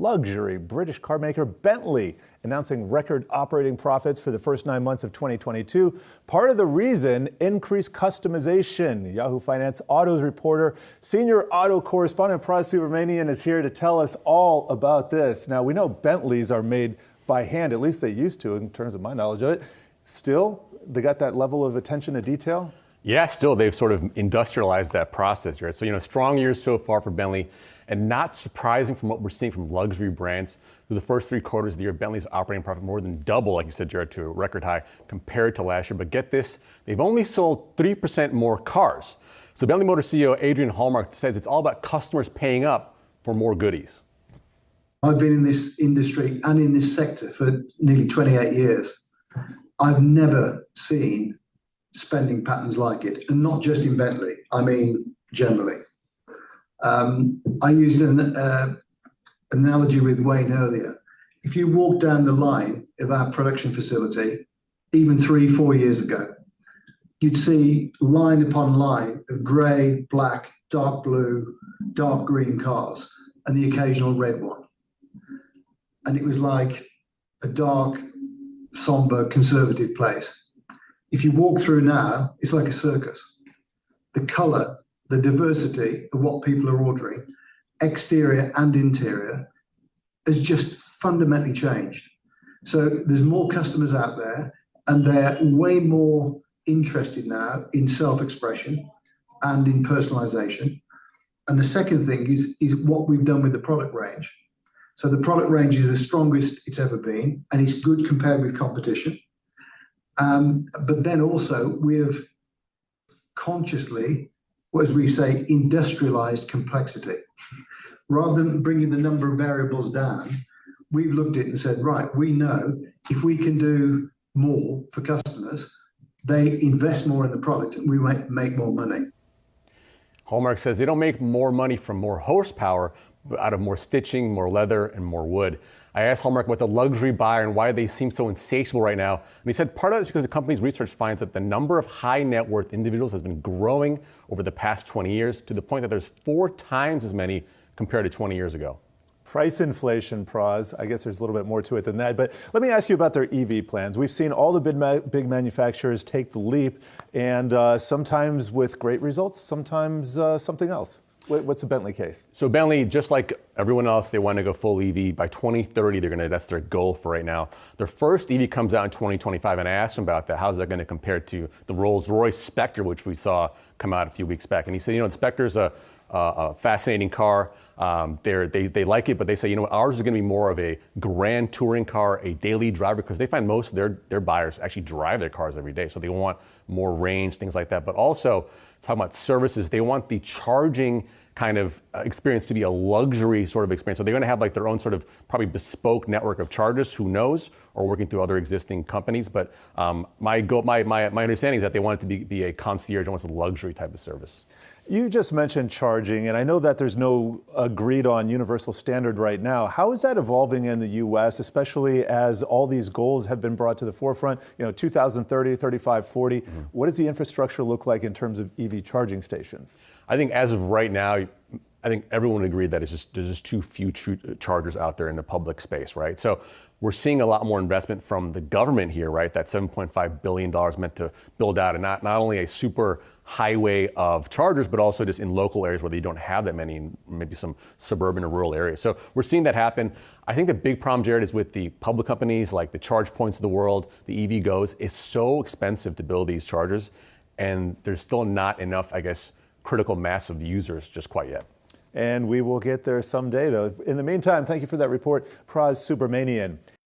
luxury British car maker Bentley announcing record operating profits for the first 9 months of 2022. Part of the reason, increased customization. Yahoo Finance Autos reporter, senior auto correspondent Pras Subramanian is here to tell us all about this. Now, we know Bentleys are made by hand, at least they used to, in terms of my knowledge of it. Still, they got that level of attention to detail? Yeah, still, they've sort of industrialized that process, right? So, strong years so far for Bentley, and not surprising from what we're seeing from luxury brands. Through the first 3 quarters of the year, Bentley's operating profit more than double, like you said, Jared, to a record high compared to last year. But get this, they've only sold 3% more cars. So Bentley Motor CEO Adrian Hallmark says it's all about customers paying up for more goodies. I've been in this industry and in this sector for nearly 28 years. I've never seen spending patterns like it, and not just in Bentley, I mean generally. I used an analogy with Wayne earlier. If you walk down the line of our production facility, even 3-4 years ago, you'd see line upon line of grey, black, dark blue, dark green cars, and the occasional red one. And it was like a dark, somber, conservative place. If you walk through now, it's like a circus. The colour, the diversity of what people are ordering, exterior and interior, has just fundamentally changed. So there's more customers out there, and they're way more interested now in self-expression and in personalisation. And the second thing is what we've done with the product range. So the product range is the strongest it's ever been, and it's good compared with competition. But then also we have consciously, as we say, industrialized complexity. Rather than bringing the number of variables down, we've looked at it and said, right, we know if we can do more for customers, they invest more in the product and we might make more money. Hallmark says they don't make more money from more horsepower, but out of more stitching, more leather, and more wood. I asked Hallmark about the luxury buyer and why they seem so insatiable right now. And he said part of it is because the company's research finds that the number of high net worth individuals has been growing over the past 20 years to the point that there's 4 times as many compared to 20 years ago. Price inflation, Pras. I guess there's a little bit more to it than that. But let me ask you about their EV plans. We've seen all the big manufacturers take the leap, and sometimes with great results, sometimes something else. What's the Bentley case? So Bentley, just like everyone else, they want to go full EV. By 2030, that's their goal for right now. Their first EV comes out in 2025, and I asked him about that. How's that going to compare to the Rolls-Royce Spectre, which we saw come out a few weeks back? And he said, the Spectre's a fascinating car. They like it, but they say, ours is going to be more of a grand touring car, a daily driver, because they find most of their buyers actually drive their cars every day. So they want more range, things like that. But also, talking about services, they want the charging kind of experience to be a luxury sort of experience. So they're going to have like their own sort of probably bespoke network of chargers, who knows, or working through other existing companies. But my understanding is that they want it to be a concierge, almost a luxury type of service. You just mentioned charging, and I know that there's no agreed on universal standard right now. How is that evolving in the U.S., especially as all these goals have been brought to the forefront? 2030, 35, 40. Mm-hmm. What does the infrastructure look like in terms of EV charging stations? I think as of right now, I think everyone agreed that there's just too few chargers out there in the public space, right? So we're seeing a lot more investment from the government here, right? That $7.5 billion meant to build out and not only a super highway of chargers, but also just in local areas where you don't have that many, maybe some suburban or rural areas. So we're seeing that happen. I think the big problem, Jared, is with the public companies like the Charge Points of the world, the EV Go's. It's so expensive to build these chargers, and there's still not enough, I guess, critical mass of users just quite yet. And we will get there someday, though. In the meantime, thank you for that report, Pras Subramanian.